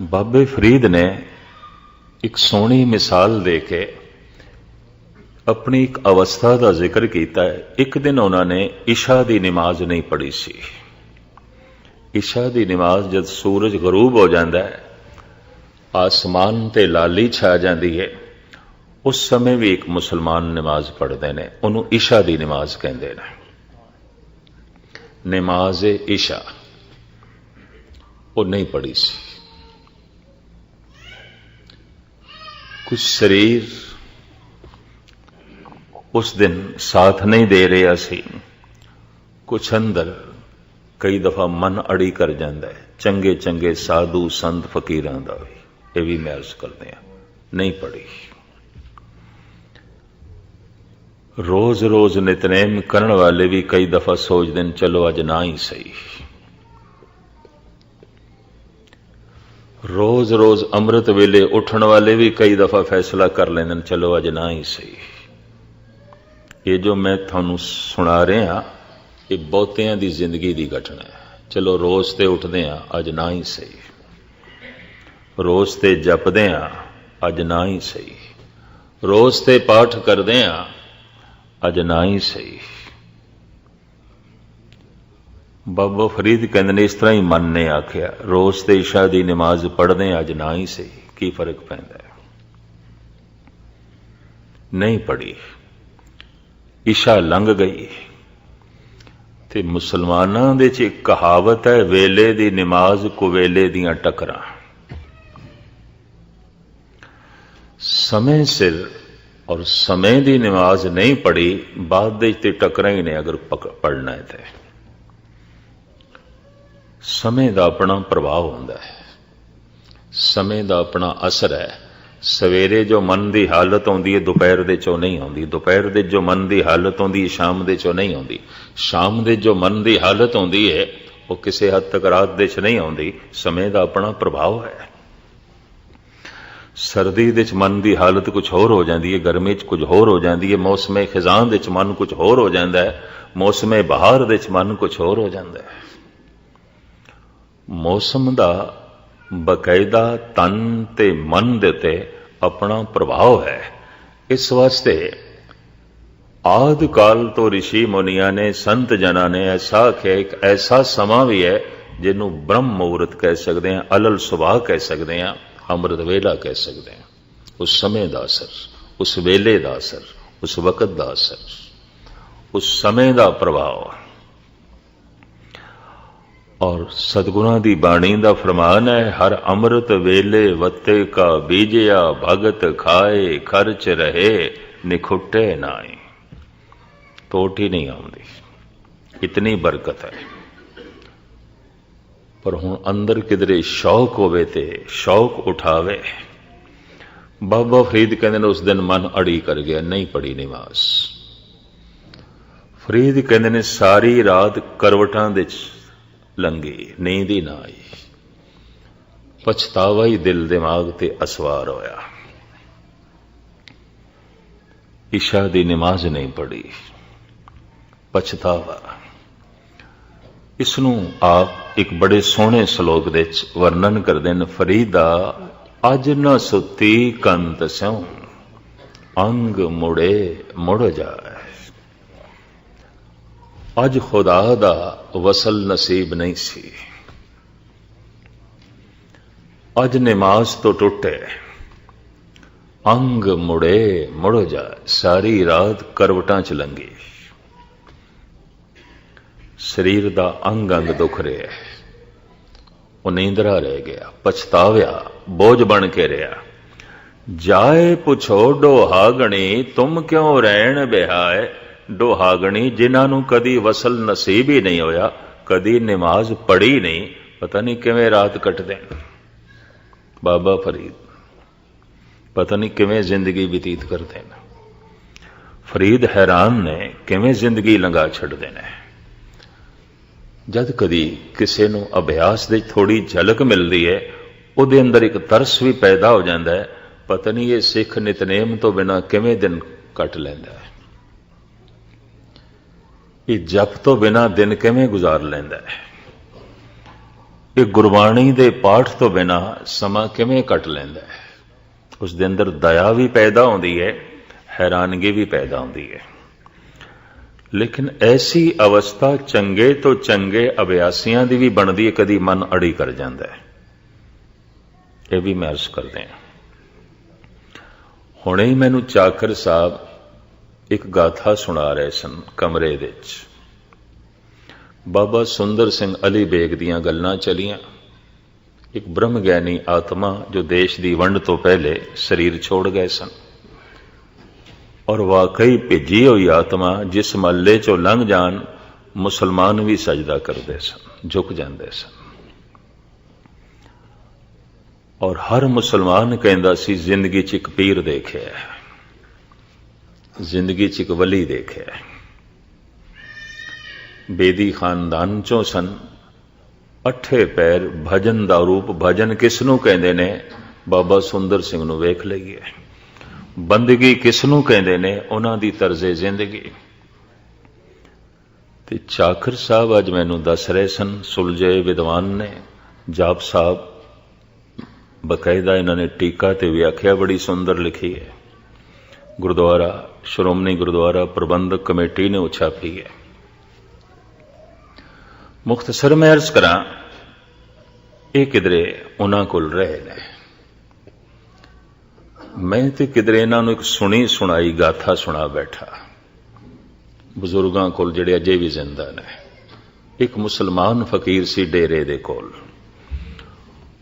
ਬਾਬੇ ਫਰੀਦ ਨੇ ਇੱਕ ਸੋਹਣੀ ਮਿਸਾਲ ਦੇ ਕੇ ਆਪਣੀ ਇੱਕ ਅਵਸਥਾ ਦਾ ਜ਼ਿਕਰ ਕੀਤਾ ਹੈ। ਇੱਕ ਦਿਨ ਉਹਨਾਂ ਨੇ ਇਸ਼ਾ ਦੀ ਨਮਾਜ਼ ਨਹੀਂ ਪੜ੍ਹੀ ਸੀ। ਇਸ਼ਾ ਦੀ ਨਮਾਜ਼ ਜਦ ਸੂਰਜ ਗਰੂਬ ਹੋ ਜਾਂਦਾ ਹੈ, ਆਸਮਾਨ ਤੇ ਲਾਲੀ ਛਾ ਜਾਂਦੀ ਹੈ, ਉਸ ਸਮੇਂ ਵੀ ਇੱਕ ਮੁਸਲਮਾਨ ਨਮਾਜ਼ ਪੜ੍ਹਦੇ ਨੇ, ਉਹਨੂੰ ਇਸ਼ਾ ਦੀ ਨਮਾਜ਼ ਕਹਿੰਦੇ ਨੇ। ਨਮਾਜ਼ ਇਸ਼ਾ ਉਹ ਨਹੀਂ ਪੜ੍ਹੀ ਸੀ। ਕੁਛ ਸਰੀਰ ਉਸ ਦਿਨ ਸਾਥ ਨਹੀਂ ਦੇ ਰਿਹਾ ਸੀ, ਕੁਛ ਅੰਦਰ ਕਈ ਦਫਾ ਮਨ ਅੜੀ ਕਰ ਜਾਂਦਾ ਹੈ। ਚੰਗੇ ਚੰਗੇ ਸਾਧੂ ਸੰਤ ਫਕੀਰਾਂ ਦਾ ਵੀ ਇਹ ਵੀ ਮੈਂ ਅਰਜ਼ ਕਰਦੇ ਹਾਂ, ਨਹੀਂ ਪੜ੍ਹੀ। ਰੋਜ਼ ਰੋਜ਼ ਨਿਤਨੇਮ ਕਰਨ ਵਾਲੇ ਵੀ ਕਈ ਦਫਾ ਸੋਚਦੇ ਨੇ ਚਲੋ ਅੱਜ ਨਾ ਹੀ ਸਹੀ। ਰੋਜ਼ ਰੋਜ਼ ਅੰਮ੍ਰਿਤ ਵੇਲੇ ਉੱਠਣ ਵਾਲੇ ਵੀ ਕਈ ਦਫਾ ਫੈਸਲਾ ਕਰ ਲੈਂਦੇ ਨੇ ਚਲੋ ਅੱਜ ਨਾ ਹੀ ਸਹੀ। ਇਹ ਜੋ ਮੈਂ ਤੁਹਾਨੂੰ ਸੁਣਾ ਰਿਹਾ ਇਹ ਬਹੁਤਿਆਂ ਦੀ ਜ਼ਿੰਦਗੀ ਦੀ ਘਟਨਾ ਹੈ। ਚਲੋ ਰੋਜ਼ ਤੇ ਉੱਠਦੇ ਹਾਂ, ਅੱਜ ਨਾ ਹੀ ਸਹੀ। ਰੋਜ਼ ਤੇ ਜਪਦੇ ਹਾਂ, ਅੱਜ ਨਾ ਹੀ ਸਹੀ। ਰੋਜ਼ ਤੇ ਪਾਠ ਕਰਦੇ ਹਾਂ, ਅੱਜ ਨਾ ਹੀ ਸਹੀ। ਬਾਬਾ ਫਰੀਦ ਕਹਿੰਦੇ ਨੇ ਇਸ ਤਰ੍ਹਾਂ ਹੀ ਮਨ ਨੇ ਆਖਿਆ, ਰੋਜ਼ ਤੇ ਇਸ਼ਾ ਦੀ ਨਮਾਜ਼ ਪੜ੍ਹਦੇ ਹਾਂ, ਅੱਜ ਨਾ ਹੀ ਸਹੀ। ਕੀ ਫਰਕ ਪੈਂਦਾ ਹੈ? ਨਹੀਂ ਪੜ੍ਹੀ, ਇਸ਼ਾ ਲੰਘ ਗਈ। ਤੇ ਮੁਸਲਮਾਨਾਂ ਦੇ ਚ ਇੱਕ ਕਹਾਵਤ ਹੈ, ਵੇਲੇ ਦੀ ਨਮਾਜ਼ ਕੁਵੇਲੇ ਦੀਆਂ ਟੱਕਰਾਂ। ਸਮੇਂ ਸਿਰ ਔਰ ਸਮੇਂ ਦੀ ਨਮਾਜ਼ ਨਹੀਂ ਪੜ੍ਹੀ, ਬਾਅਦ ਦੇ ਤੇ ਟੱਕਰਾਂ ਹੀ ਨੇ। ਅਗਰ ਪੜ੍ਹਨਾ ਹੈ ਤੇ ਸਮੇਂ ਦਾ ਆਪਣਾ ਪ੍ਰਭਾਵ ਹੁੰਦਾ ਹੈ, ਸਮੇਂ ਦਾ ਆਪਣਾ ਅਸਰ ਹੈ। ਸਵੇਰੇ ਜੋ ਮਨ ਦੀ ਹਾਲਤ ਆਉਂਦੀ ਹੈ ਦੁਪਹਿਰ ਦੇ ਚੋਂ ਨਹੀਂ ਆਉਂਦੀ, ਦੁਪਹਿਰ ਦੇ ਜੋ ਮਨ ਦੀ ਹਾਲਤ ਆਉਂਦੀ ਹੈ ਸ਼ਾਮ ਦੇ ਚੋਂ ਨਹੀਂ ਆਉਂਦੀ, ਸ਼ਾਮ ਦੇ ਜੋ ਮਨ ਦੀ ਹਾਲਤ ਆਉਂਦੀ ਹੈ ਉਹ ਕਿਸੇ ਹੱਦ ਤੱਕ ਰਾਤ ਦੇ ਚ ਨਹੀਂ ਆਉਂਦੀ। ਸਮੇਂ ਦਾ ਆਪਣਾ ਪ੍ਰਭਾਵ ਹੈ। ਸਰਦੀ ਦੇ ਚ ਮਨ ਦੀ ਹਾਲਤ ਕੁਝ ਹੋਰ ਹੋ ਜਾਂਦੀ ਹੈ, ਗਰਮੀ ਚ ਕੁਝ ਹੋਰ ਹੋ ਜਾਂਦੀ ਹੈ, ਮੌਸਮੇ ਖਿਜ਼ਾਂ ਦੇ ਚ ਮਨ ਕੁਝ ਹੋਰ ਹੋ ਜਾਂਦਾ ਹੈ, ਮੌਸਮੇ ਬਹਾਰ ਦੇ ਚ ਮਨ ਕੁਝ ਹੋਰ ਹੋ ਜਾਂਦਾ ਹੈ। ਮੌਸਮ ਦਾ ਬਕਾਇਦਾ ਤਨ ਤੇ ਮਨ ਦੇ ਉੱਤੇ ਆਪਣਾ ਪ੍ਰਭਾਵ ਹੈ। ਇਸ ਵਾਸਤੇ ਆਦਿ ਕਾਲ ਤੋਂ ਰਿਸ਼ੀ ਮੁਨੀਆਂ ਨੇ, ਸੰਤ ਜਨਾਂ ਨੇ ਐਸਾ ਆਖਿਆ, ਇੱਕ ਐਸਾ ਸਮਾਂ ਵੀ ਹੈ ਜਿਹਨੂੰ ਬ੍ਰਹਮ ਮੁਹੂਰਤ ਕਹਿ ਸਕਦੇ ਹਾਂ, ਅਲਲ ਸੁਬਾਹ ਕਹਿ ਸਕਦੇ ਹਾਂ, ਅੰਮ੍ਰਿਤ ਵੇਲਾ ਕਹਿ ਸਕਦੇ ਹਾਂ। ਉਸ ਸਮੇਂ ਦਾ ਅਸਰ, ਉਸ ਵੇਲੇ ਦਾ ਅਸਰ, ਉਸ ਵਕਤ ਦਾ ਅਸਰ, ਉਸ ਸਮੇਂ ਦਾ ਪ੍ਰਭਾਵ। ਔਰ ਸਤਿਗੁਰਾਂ ਦੀ ਬਾਣੀ ਦਾ ਫਰਮਾਨ ਹੈ, ਹਰ ਅੰਮ੍ਰਿਤ ਵੇਲੇ ਵੱਤੇ ਕਾ ਬੀਜਿਆ, ਭਗਤ ਖਾਏ ਖਰਚ ਰਹੇ ਨਿਖੁੱਟੇ ਨਾਈ। ਟੋਟ ਹੀ ਨਹੀਂ ਆਉਂਦੀ, ਇਤਨੀ ਬਰਕਤ ਹੈ। ਪਰ ਹੁਣ ਅੰਦਰ ਕਿਧਰੇ ਸ਼ੌਕ ਹੋਵੇ ਤੇ ਸ਼ੌਕ ਉਠਾਵੇ। ਬਾਬਾ ਫਰੀਦ ਕਹਿੰਦੇ ਨੇ ਉਸ ਦਿਨ ਮਨ ਅੜੀ ਕਰ ਗਿਆ, ਨਹੀਂ ਪੜੀ ਨਮਾਜ਼। ਫਰੀਦ ਕਹਿੰਦੇ ਨੇ ਸਾਰੀ ਰਾਤ ਕਰਵਟਾਂ ਦੇ ਲੰਘੀ, ਨੀਂਦ ਹੀ ਨਾ ਆਈ। ਪਛਤਾਵਾ ਹੀ ਦਿਲ ਦਿਮਾਗ ਤੇ ਅਸਵਾਰ ਹੋਇਆ। ਇਸ਼ਾ ਦੀ ਨਮਾਜ਼ ਨਹੀਂ ਪੜੀ, ਪਛਤਾਵਾ। ਇਸ ਨੂੰ ਆਪ ਇੱਕ ਬੜੇ ਸੋਹਣੇ ਸ਼ਲੋਕ ਦੇ ਵਿੱਚ ਵਰਣਨ ਕਰਦੇ ਨੇ। ਫਰੀਦਾ ਅੱਜ ਨਾ ਸੁੱਤੀ ਕੰਤ ਸਿਉ, ਅੰਗ ਮੁੜੇ ਮੁੜ ਜਾਏ। ਅੱਜ ਖੁਦਾ ਦਾ ਵਸਲ ਨਸੀਬ ਨਹੀਂ ਸੀ, ਅੱਜ ਨਮਾਜ਼ ਤੋਂ ਟੁੱਟੇ, ਅੰਗ ਮੁੜੇ ਮੁੜ ਜਾਏ। ਸਾਰੀ ਰਾਤ ਕਰਵਟਾਂ ਚ ਲੰਘੀ, ਸਰੀਰ ਦਾ ਅੰਗ ਅੰਗ ਦੁਖ ਰਿਹਾ, ਉਹ ਨੀਂਦਰਾ ਰਹਿ ਗਿਆ, ਪਛਤਾਵਿਆ, ਬੋਝ ਬਣ ਕੇ ਰਿਹਾ। ਜਾਏ ਪੁੱਛੋ ਡੋਹਾਗਣੀ, ਤੁਮ ਕਿਉਂ ਰਹਿਣ ਬਿਹਾਏ। ਡੋਹਾਗਣੀ ਜਿਨ੍ਹਾਂ ਨੂੰ ਕਦੀ ਵਸਲ ਨਸੀਬ ਹੀ ਨਹੀਂ ਹੋਇਆ, ਕਦੀ ਨਮਾਜ਼ ਪੜ੍ਹੀ ਨਹੀਂ, ਪਤਾ ਨਹੀਂ ਕਿਵੇਂ ਰਾਤ ਕੱਟਦੇ ਨੇ। ਬਾਬਾ ਫਰੀਦ ਪਤਾ ਨਹੀਂ ਕਿਵੇਂ ਜ਼ਿੰਦਗੀ ਬਤੀਤ ਕਰਦੇ ਨੇ। ਫਰੀਦ ਹੈਰਾਨ ਨੇ ਕਿਵੇਂ ਜ਼ਿੰਦਗੀ ਲੰਘਾ ਛੱਡਦੇ ਨੇ। ਜਦ ਕਦੀ ਕਿਸੇ ਨੂੰ ਅਭਿਆਸ ਦੀ ਥੋੜੀ ਝਲਕ ਮਿਲਦੀ ਹੈ, ਉਹਦੇ ਅੰਦਰ ਇੱਕ ਤਰਸ ਵੀ ਪੈਦਾ ਹੋ ਜਾਂਦਾ ਹੈ, ਪਤਾ ਨਹੀਂ ਇਹ ਸਿੱਖ ਨਿਤਨੇਮ ਤੋਂ ਬਿਨਾਂ ਕਿਵੇਂ ਦਿਨ ਕੱਟ ਲੈਂਦਾ ਹੈ, ਇਹ ਜਪ ਤੋਂ ਬਿਨਾਂ ਦਿਨ ਕਿਵੇਂ ਗੁਜ਼ਾਰ ਲੈਂਦਾ ਹੈ। ਇਹ ਗੁਰਬਾਣੀ ਦੇ ਪਾਠ ਤੋਂ ਬਿਨਾ ਸਮਾਂ ਕਿਵੇਂ ਕੱਟ ਲੈਂਦਾ ਹੈ। ਉਸ ਦੇ ਅੰਦਰ ਦਇਆ ਵੀ ਪੈਦਾ ਹੁੰਦੀ ਹੈ, ਹੈਰਾਨਗੀ ਵੀ ਪੈਦਾ ਹੁੰਦੀ ਹੈ। ਲੇਕਿਨ ਐਸੀ ਅਵਸਥਾ ਚੰਗੇ ਤੋਂ ਚੰਗੇ ਅਭਿਆਸੀਆਂ ਦੀ ਵੀ ਬਣਦੀ ਹੈ, ਕਦੀ ਮਨ ਅੜੀ ਕਰ ਜਾਂਦਾ ਹੈ। ਇਹ ਵੀ ਮੈਂ ਅਰਜ਼ ਕਰਦੇ ਹਾਂ। ਹੁਣੇ ਹੀ ਮੈਨੂੰ ਚਾਕਰ ਸਾਹਿਬ ਇੱਕ ਗਾਥਾ ਸੁਣਾ ਰਹੇ ਸਨ ਕਮਰੇ ਵਿੱਚ। ਬਾਬਾ ਸੁੰਦਰ ਸਿੰਘ ਅਲੀ ਬੇਗ ਦੀਆਂ ਗੱਲਾਂ ਚਲੀਆਂ। ਇੱਕ ਬ੍ਰਹਮ ਗਿਆਨੀ ਆਤਮਾ ਜੋ ਦੇਸ਼ ਦੀ ਵੰਡ ਤੋਂ ਪਹਿਲੇ ਸਰੀਰ ਛੋੜ ਗਏ ਸਨ, ਔਰ ਵਾਕਈ ਭੇਜੀ ਹੋਈ ਆਤਮਾ ਜਿਸ ਮਹੱਲੇ ਚੋਂ ਲੰਘ ਜਾਣ ਮੁਸਲਮਾਨ ਵੀ ਸਜਦਾ ਕਰਦੇ ਸਨ, ਝੁਕ ਜਾਂਦੇ ਸਨ। ਔਰ ਹਰ ਮੁਸਲਮਾਨ ਕਹਿੰਦਾ ਸੀ ਜ਼ਿੰਦਗੀ 'ਚ ਇੱਕ ਪੀਰ ਦੇਖਿਆ, ਜ਼ਿੰਦਗੀ 'ਚ ਇੱਕ ਵਲੀ ਦੇਖਿਆ। ਬੇਦੀ ਖਾਨਦਾਨ ਚੋਂ ਸਨ। ਅੱਠੇ ਪੈਰ ਭਜਨ ਦਾ ਰੂਪ। ਭਜਨ ਕਿਸ ਨੂੰ ਕਹਿੰਦੇ ਨੇ? ਬਾਬਾ ਸੁੰਦਰ ਸਿੰਘ ਨੂੰ ਵੇਖ ਲਈਏ। ਬੰਦਗੀ ਕਿਸ ਨੂੰ ਕਹਿੰਦੇ ਨੇ? ਉਹਨਾਂ ਦੀ ਤਰਜ਼ੇ ਜ਼ਿੰਦਗੀ। ਤੇ ਚਾਕਰ ਸਾਹਿਬ ਅੱਜ ਮੈਨੂੰ ਦੱਸ ਰਹੇ ਸਨ, ਸੁਲਝੇ ਵਿਦਵਾਨ ਨੇ, ਜਾਪ ਸਾਹਿਬ ਬਕਾਇਦਾ ਇਹਨਾਂ ਨੇ ਟੀਕਾ ਤੇ ਵਿਆਖਿਆ ਬੜੀ ਸੁੰਦਰ ਲਿਖੀ ਹੈ। ਗੁਰਦੁਆਰਾ ਸ਼੍ਰੋਮਣੀ ਗੁਰਦੁਆਰਾ ਪ੍ਰਬੰਧਕ ਕਮੇਟੀ ਨੇ ਉਹ ਛਾਪੀ ਹੈ। ਮੁਖਤਸਰ ਮੈਂ ਅਰਜ਼ ਕਰਾਂ, ਇਹ ਕਿਧਰੇ ਉਹਨਾਂ ਕੋਲ ਰਹੇ ਨੇ। ਮੈਂ ਤੇ ਕਿਧਰੇ ਇਹਨਾਂ ਨੂੰ ਇੱਕ ਸੁਣੀ ਸੁਣਾਈ ਗਾਥਾ ਸੁਣਾ ਬੈਠਾ, ਬਜ਼ੁਰਗਾਂ ਕੋਲ ਜਿਹੜੇ ਅਜੇ ਵੀ ਜ਼ਿੰਦਾ ਨੇ। ਇੱਕ ਮੁਸਲਮਾਨ ਫਕੀਰ ਸੀ ਡੇਰੇ ਦੇ ਕੋਲ।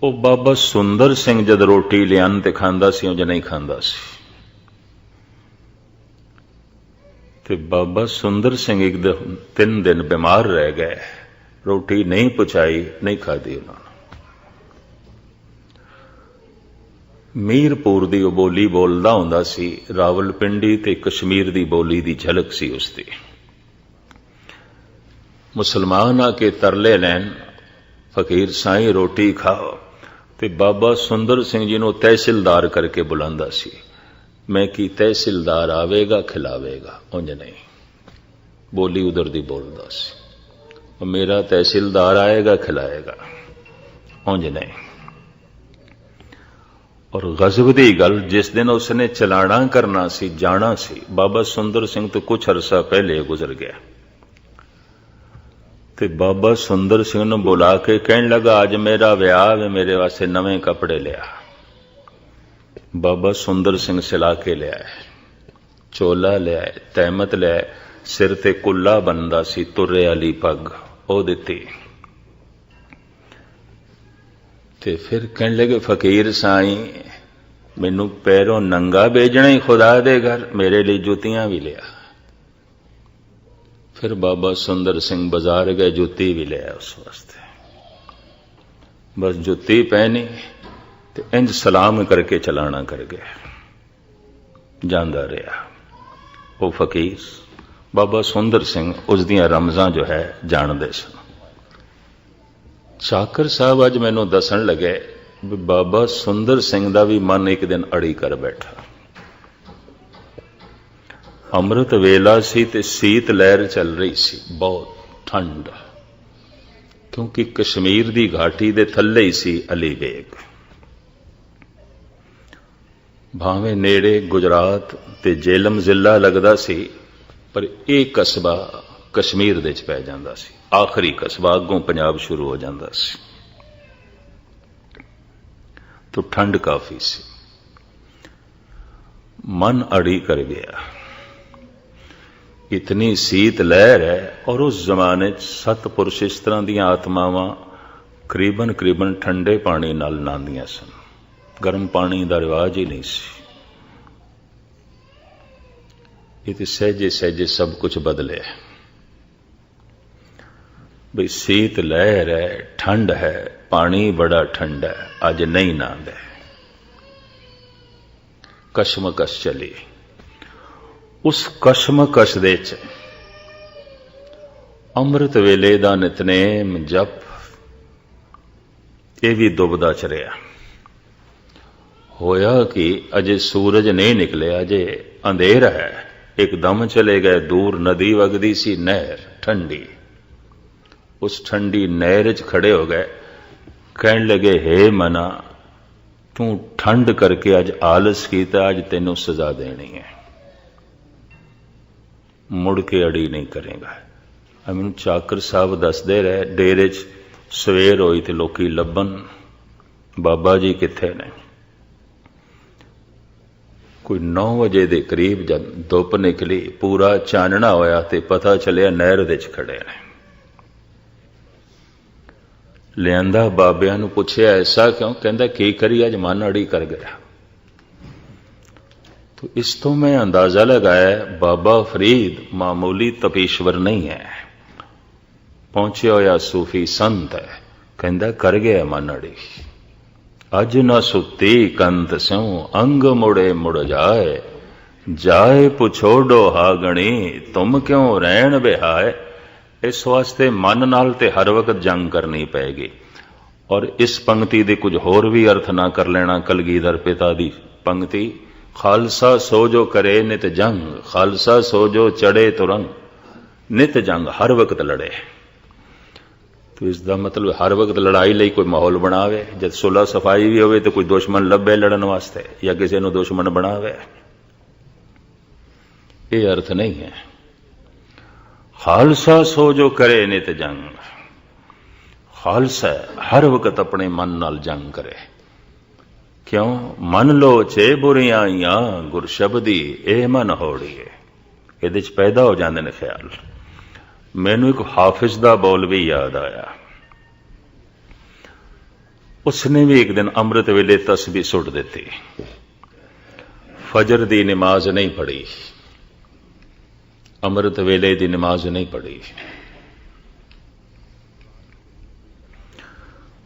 ਉਹ ਬਾਬਾ ਸੁੰਦਰ ਸਿੰਘ ਜਦ ਰੋਟੀ ਲਿਆਨ ਤੇ ਖਾਂਦਾ ਸੀ, ਉਂਝ ਨਹੀਂ ਖਾਂਦਾ ਸੀ। ਤੇ ਬਾਬਾ ਸੁੰਦਰ ਸਿੰਘ ਇੱਕ 3 ਦਿਨ ਬਿਮਾਰ ਰਹਿ ਗਏ। ਰੋਟੀ ਨਹੀਂ ਪਹੁੰਚਾਈ, ਨਹੀਂ ਖਾਧੀ ਉਹਨਾਂ ਨੂੰ। ਮੀਰਪੁਰ ਦੀ ਉਹ ਬੋਲੀ ਬੋਲਦਾ ਹੁੰਦਾ ਸੀ। ਰਾਵਲਪਿੰਡੀ ਤੇ ਕਸ਼ਮੀਰ ਦੀ ਬੋਲੀ ਦੀ ਝਲਕ ਸੀ ਉਸਦੀ। ਮੁਸਲਮਾਨ ਆ ਕੇ ਤਰਲੇ ਲੈਣ, ਫਕੀਰ ਸਾਈਂ ਰੋਟੀ ਖਾਓ। ਤੇ ਬਾਬਾ ਸੁੰਦਰ ਸਿੰਘ ਜੀ ਨੂੰ ਤਹਿਸੀਲਦਾਰ ਕਰਕੇ ਬੁਲਾਉਂਦਾ ਸੀ। ਮੈਂ ਕੀ ਤਹਿਸੀਲਦਾਰ ਆਵੇਗਾ ਖਿਲਾਵੇਗਾ, ਉਂਝ ਨਹੀਂ। ਬੋਲੀ ਉਧਰ ਦੀ ਬੋਲਦਾ ਸੀ। ਮੇਰਾ ਤਹਿਸੀਲਦਾਰ ਆਏਗਾ ਖਿਲਾਏਗਾ, ਉਂਝ ਨਹੀਂ। ਔਰ ਗਜ਼ਬ ਦੀ ਗੱਲ, ਜਿਸ ਦਿਨ ਉਸਨੇ ਚਲਾਣਾ ਕਰਨਾ ਸੀ, ਜਾਣਾ ਸੀ, ਬਾਬਾ ਸੁੰਦਰ ਸਿੰਘ ਤੋਂ ਕੁਝ ਅਰਸਾ ਪਹਿਲੇ ਗੁਜ਼ਰ ਗਿਆ। ਤੇ ਬਾਬਾ ਸੁੰਦਰ ਸਿੰਘ ਨੂੰ ਬੁਲਾ ਕੇ ਕਹਿਣ ਲੱਗਾ, ਅੱਜ ਮੇਰਾ ਵਿਆਹ ਵੇ, ਮੇਰੇ ਵਾਸਤੇ ਨਵੇਂ ਕੱਪੜੇ ਲਿਆ। ਬਾਬਾ ਸੁੰਦਰ ਸਿੰਘ ਸਿਲਾ ਕੇ ਲਿਆ, ਚੋਲਾ ਲਿਆ, ਤਹਿਮਤ ਲਿਆ, ਸਿਰ ਤੇ ਕੁੱਲਾ ਬੰਦਾ ਸੀ, ਤੁਰੇ ਵਾਲੀ ਪੱਗ ਉਹ ਦਿੱਤੀ। ਤੇ ਫਿਰ ਕਹਿਣ ਲੱਗੇ, ਫਕੀਰ ਸਾਈਂ ਮੈਨੂੰ ਪੈਰੋਂ ਨੰਗਾ ਭੇਜਣਾ ਹੀ ਖੁਦਾ ਦੇ ਘਰ, ਮੇਰੇ ਲਈ ਜੁੱਤੀਆਂ ਵੀ ਲਿਆ। ਫਿਰ ਬਾਬਾ ਸੁੰਦਰ ਸਿੰਘ ਬਾਜ਼ਾਰ ਗਏ, ਜੁੱਤੀ ਵੀ ਲਿਆ ਉਸ ਵਾਸਤੇ। ਬਸ ਜੁੱਤੀ ਪਹਿਨੀ ਤੇ ਇੰਜ ਸਲਾਮ ਕਰਕੇ ਚਲਾਣਾ ਕਰ ਗਿਆ। ਜਾਂਦਾ ਰਿਹਾ ਉਹ ਫਕੀਰ। ਬਾਬਾ ਸੁੰਦਰ ਸਿੰਘ ਉਸ ਦੀਆਂ ਰਮਜ਼ਾਂ ਜੋ ਹੈ ਜਾਣਦੇ ਸਨ। ਚਾਕਰ ਸਾਹਿਬ ਅੱਜ ਮੈਨੂੰ ਦੱਸਣ ਲੱਗੇ ਵੀ ਬਾਬਾ ਸੁੰਦਰ ਸਿੰਘ ਦਾ ਵੀ ਮਨ ਇੱਕ ਦਿਨ ਅੜੀ ਕਰ ਬੈਠਾ। ਅੰਮ੍ਰਿਤ ਵੇਲਾ ਸੀ ਤੇ ਸੀਤ ਲਹਿਰ ਚੱਲ ਰਹੀ ਸੀ, ਬਹੁਤ ਠੰਡ, ਕਿਉਂਕਿ ਕਸ਼ਮੀਰ ਦੀ ਘਾਟੀ ਦੇ ਥੱਲੇ ਹੀ ਸੀ ਅਲੀ ਬੇਗ। ਭਾਵੇਂ ਨੇੜੇ ਗੁਜਰਾਤ ਤੇ ਜੇਲਮ ਜ਼ਿਲ੍ਹਾ ਲੱਗਦਾ ਸੀ, ਪਰ ਇਹ ਕਸਬਾ ਕਸ਼ਮੀਰ ਦੇ ਚ ਪੈ ਜਾਂਦਾ ਸੀ। ਆਖਰੀ ਕਸਬਾ, ਅੱਗੋਂ ਪੰਜਾਬ ਸ਼ੁਰੂ ਹੋ ਜਾਂਦਾ ਸੀ। तो ठंड काफी सी। मन अड़ी कर गया। इतनी शीत लहर है, और उस जमाने सतपुरुष इस तरह दी आत्मावां करीबन करीबन ठंडे पानी नाल नहांदियां सन। गर्म पानी का रिवाज ही नहीं सी। ये तो सहजे सहजे सब कुछ बदले। भाई शीत लहर है, ठंड है, पानी बड़ा ठंडा है, अज नहीं नहांदे। कशमकश चली। उस कशमकश दे च अमृत वेले दा नितनेम जप ये भी दुबदा च रहा। होया कि अजे सूरज नहीं निकले, अजे अंधेरा है। एकदम चले गए दूर, नदी वगदी सी, नहर ठंडी। उस ठंडी नहर च खड़े हो गए। कहन लगे, हे मना, तू ठंड करके अज आलस कीता, अज तेनों सजा देनी है, मुड़ के अड़ी नहीं करेगा। मैनूं चाकर साहब दसदे रहे, डेरे च सवेर होई ते लोकी लभन बाबा जी कित्थे ने। कोई 9 बजे के करीब जब धुप निकली, पूरा चानना होया ते पता चलिया नहर दे च खड़े ने। लियांदा बाबिया नूं पुछया, ऐसा क्यों? कहंदा की करी, अज मन अड़ी कर गया। तो इस तो मैं अंदाजा लगाया बाबा फरीद मामूली तपीश्वर नहीं है, पहुंचे होया सूफी संत है। कहंदा कर गया मन अड़ी, अज न सुती कंत स्यों, अंग मुड़े मुड़ जाए, जाए पुछो डोहागणी, तुम क्यों रहन बिहाए। इस वास्ते मन नाल ते हर वक्त जंग करनी पैगी। और इस पंक्ति दे कुछ होर भी अर्थ ना कर लेना। कलगीधर पिता दी पंक्ति, खालसा सो जो करे नित जंग, खालसा सो जो चढ़े तुरंग, नित जंग, हर वक्त लड़े। तो इसका मतलब हर वक्त लड़ाई लई कोई माहौल बनावे, जब सुलह सफाई भी होवे तो कोई दुश्मन लभे लड़न वास्ते या किसी नूं दुश्मन बनावे, ये अर्थ नहीं है। खालसा सो जो करे नित जंग, खालसा हर वक्त अपने मन नाल जंग करे। क्यों? मन लोचे बुरियाइयां, गुर शब्दी ए मन होड़िए। ये पैदा हो जाते हैं ख्याल। मैनू एक हाफिज दा बौल भी याद आया। उसने भी एक दिन अमृत वेले तस्बीह सुट दी, फजर दी नमाज नहीं पढ़ी, अमृत वेले दी नमाज नहीं पढ़ी,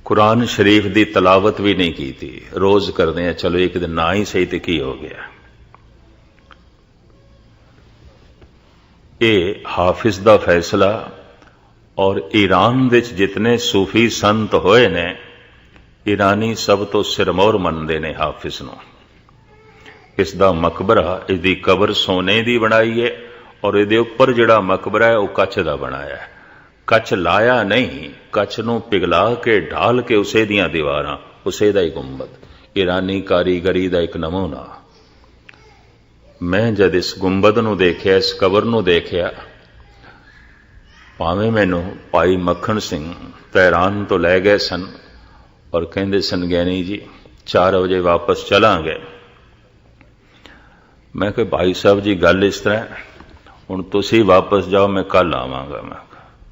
कुरान शरीफ दी तलावत भी नहीं की थी। रोज करते हैं, चलो एक दिन ना ही सही तो की हो गया। ये हाफिज दा फैसला। और ईरान दे जितने सूफी संत होए ने, ईरानी सब तो सिरमौर मनदे ने हाफिज नूं। इसदा मकबरा, इसदी कबर सोने दी बनाई है और इहदे उपर जिहड़ा मकबरा है वह कच दा बनाया है। कच लाया नहीं, कच नूं पिघला के ढाल के उसे दियां दीवारां, उसे दा ही गुंबद। ईरानी कारीगरी दा एक नमूना। मैं जद इस गुंबद नूं देखिया, इस कबर नूं देखिया, भावें मैनू भाई मक्खण सिंह तहरान तो लै गए सन और कहंदे सन, ज्ञानी जी 4 बजे वापस चलांगे। मैं कहा भाई साहब जी गल इस तरह, हुण तुसीं वापस जाओ, मैं कल आवांगा। मैं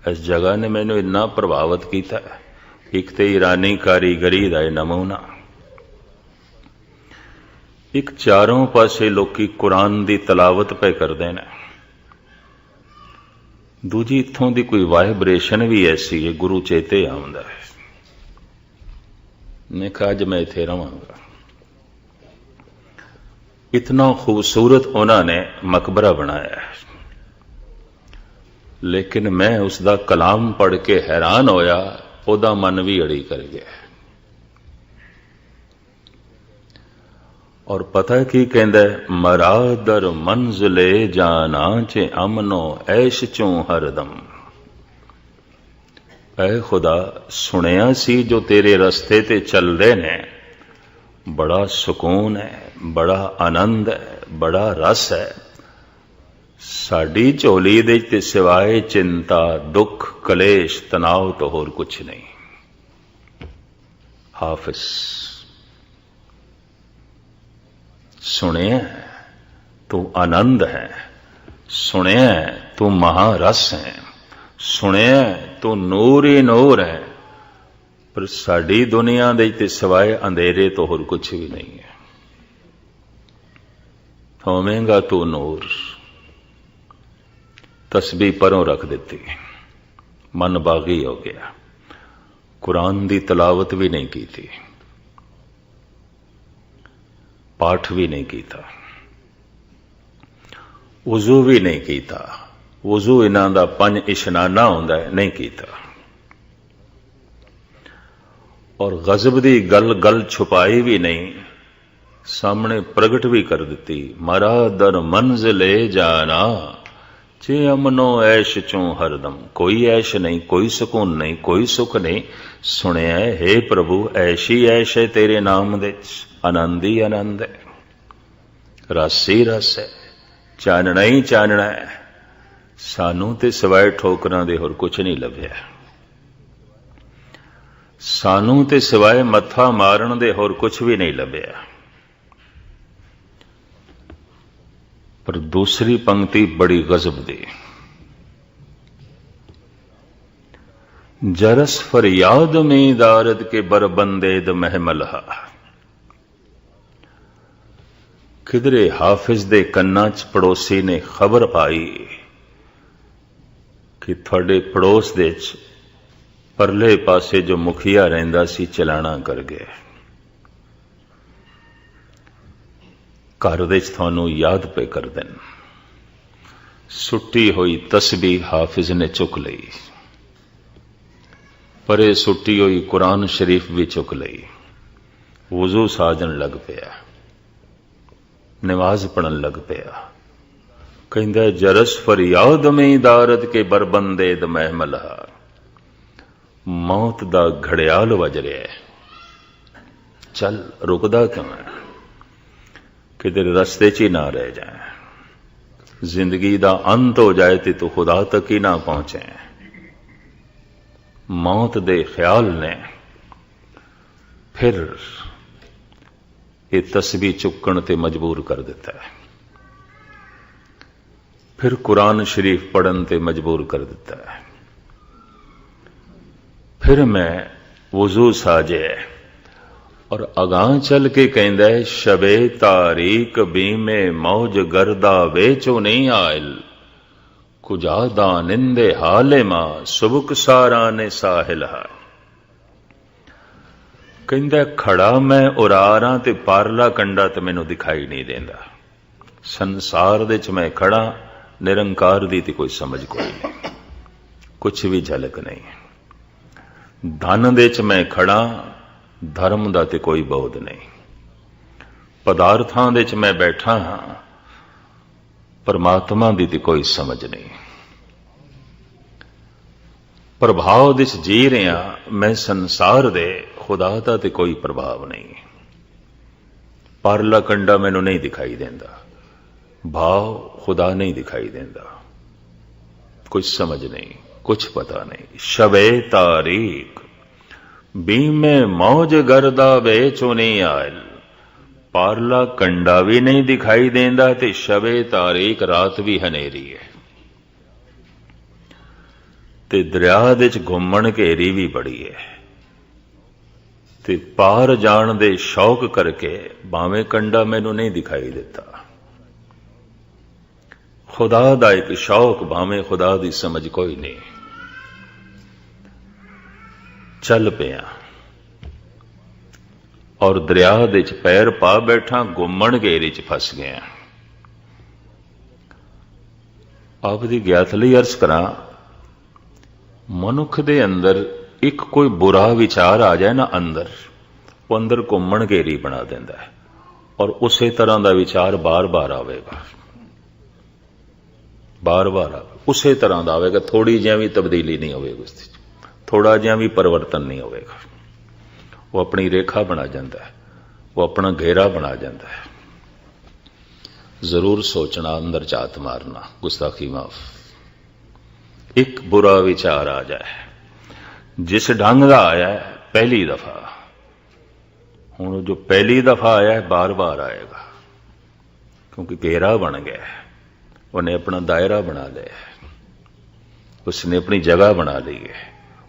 इस जगह ने मैनू इन्ना प्रभावित किया। एक तो ईरानी कारीगरी दा नमूना, एक चारों पासे लोकी कुरान दी तलावत पे करते हैं, दूजी इत्थों दी कोई वाइब्रेशन भी ऐसी है, गुरु चेते आउंदा है। मैं कहा अज मैं इत्थे रहांगा। इतना खूबसूरत उन्होंने मकबरा बनाया है, लेकिन मैं उसका कलाम पढ़ के हैरान होया, ओदा मन भी अड़ी कर गया। और पता है की कहंदा, मरा दर मंजिले जाना चे अमनो ऐश चों हरदम। ऐ खुदा, सुनिया सी जो तेरे रस्ते ते चल रहे ने, बड़ा सुकून है, बड़ा आनंद है, बड़ा रस है। साडी झोली दे ते सिवाए चिंता, दुख, कलेश, तनाव तो होर कुछ नहीं। हाफिज सुने तू आनंद है, सुने तू महारस है, सुने तू नूर ही नूर है, पर साडी दुनिया दे ते सिवाए अंधेरे तो होर कुछ भी नहीं है। होवेगा तू नूर। तस्बीह परों रख दी, मन बागी हो गया। कुरान दी तलावत भी नहीं की थी, पाठ भी नहीं कीता, वजू भी नहीं कीता। वजू इन्हां दा 5 इशनाना हुंदा है, नहीं कीता। और गजब दी गल गल छुपाई भी नहीं, सामने प्रगट भी कर दी। मरा दर मंजिले जाना जे अमनो ऐश चों हरदम, कोई ऐश नहीं, कोई सुकून नहीं, कोई सुख नहीं। सुनिया हे प्रभु ऐशी ऐश है तेरे नाम दे, आनंद ही आनंद है, रस ही रस है, चानना ही चानना है। सानू ते सिवाए ठोकरां दे होर कुछ नहीं लभ्या, सानू ते सिवाए मत्था मारन दे होर कुछ भी नहीं लभ्या। पर दूसरी पंक्ति बड़ी गजब दी, जरस फरियाद में दारद के बरबंदेद महमलहा। किधरे हाफिज दे कन्ना च पड़ोसी ने खबर पाई कि थोड़े पड़ोस दे च परले पासे जो मुखिया रहिंदा सी चलाना कर गए, घर दे च थानू याद पे कर देन। सुट्टी हुई तस्बीह हाफिज ने चुक लई, परे सुट्टी हुई कुरान शरीफ भी चुक लई, वुजू साजन लग पिया, नमाज पढ़न लग पिया। कहंदा जरस फरियाद में दारद के बरबंदेद महमलहा, मौत दा घड़ियाल वज रहा है, चल रुकदा क्यों है, किधर रस्ते च ही ना रह जाए, जिंदगी दा अंत हो जाए तो तू खुदा तक ही ना पहुंचे। मौत दे ख्याल ने फिर ये तस्बीह चुकण ते मजबूर कर दिता है, फिर कुरान शरीफ पढ़न ते मजबूर कर दिता है। फिर मैं वुजू साजे और अगां चल के कहंदा है शबे तारीक बीमे मौज गर्दा वेचो नहीं आयल, कुजादा निंदे हाले मां सुबक सारा ने साहिल हा। कहंदा खड़ा मैं उरारां ते पारला कंडा ते मैनू दिखाई नहीं देंदा, संसार दे च मैं खड़ा, निरंकार दी ते कोई समझ कोई नहीं, कुछ भी झलक नहीं। धन दे च मैं खड़ा, धर्म दा ते कोई बोध नहीं। पदार्थां दे च मैं बैठा हां, परमात्मा दी ते कोई समझ नहीं। प्रभाव दे च जी रहा मैं संसार दे, खुदा दा ते कोई प्रभाव नहीं। परला कंडा मैनू नहीं दिखाई देंदा, भाव खुदा नहीं दिखाई देंदा, कुछ समझ नहीं, कुछ पता नहीं। शबे तारीक बीमे मौज गर्दा वेचो नहीं आयल, पारला कंडा भी नहीं दिखाई देंदा ते शबे तारीक रात भी हनेरी है, ते दरिया दे च घुमण घेरी भी बड़ी है, ते पार जाण दे शौक करके भावें कंडा मैनू नहीं दिखाई देता। खुदा दा एक शौक, भावें खुदा दी समझ कोई नहीं। चल पिया और दरिया दे च पैर पा बैठा, घुमण घेरी च फस गया। आप दी ज्ञात लई अर्ज करा, मनुख दे अंदर एक कोई बुरा विचार आ जाए ना अंदर, वो अंदर घुमण घेरी बना देंदा है और उसे तरह का विचार बार बार आवेगा, बार बार उसे तरह का आवेगा, थोड़ी जी भी तब्दीली नहीं होगी, उसकी थोड़ा जिहा भी परिवर्तन नहीं होगा। वो अपनी रेखा बना जाता है, वो अपना घेरा बना जाता है। जरूर सोचना, अंदर झात मारना, गुस्ताखी माफ। एक बुरा विचार आ जाए, जिस ढंग का आया है पहली दफा, हुण जो पहली दफा आया है बार बार आएगा, क्योंकि घेरा बन गया है, उन्हें अपना दायरा बना लिया है, उसने अपनी जगह बना ली है,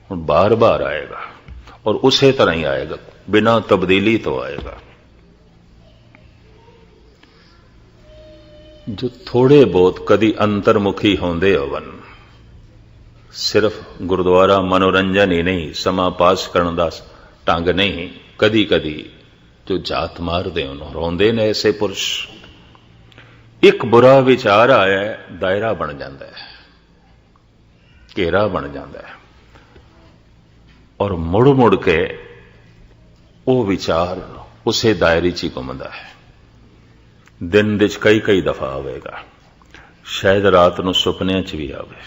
हुण बार बार आएगा और उसे तरह ही आएगा, बिना तब्दीली तो आएगा। जो थोड़े बहुत कदी अंतर्मुखी होंदे होवन, सिर्फ गुरुद्वारा मनोरंजन ही नहीं, समा पास करने का ढंग नहीं, कदी कदी जो जात मारदे उन्होंने रोंदे ने ऐसे पुरुष। एक बुरा विचार आया है, दायरा बन जाता है, घेरा बन जाता है और मुड़ मुड़ के वो विचार उसे दायरे च घूमता है। दिन दे कई कई दफा आवेगा, शायद रात नूं सुपनियां च भी आवे।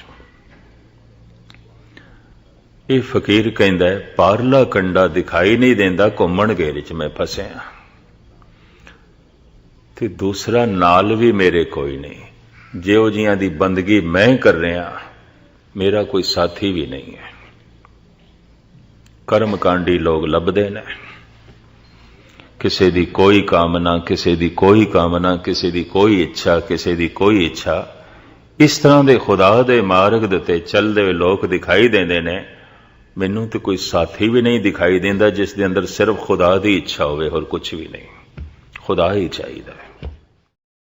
ये फकीर कहंदा है, पारला कंडा दिखाई नहीं देंदा, घुम्मण घेर च मैं फसिया ते दूसरा नाल भी मेरे कोई नहीं। जिहो जिहां दी बंदगी मैं कर रहा, मेरा कोई साथी भी नहीं है। कर्मकांडी लोग लभदे ने, किसी दी कोई कामना, किसी दी कोई कामना, किसी दी कोई इच्छा, किसी दी कोई इच्छा। इस तरह दे खुदा दे मार्ग दे ते चलदे लोग दिखाई देंदे ने। मैनूं तो कोई साथी भी नहीं दिखाई देंदा जिस दे अंदर सिर्फ खुदा दी इच्छा होवे, होर कुछ भी नहीं। खुदा ही चाहिदा है।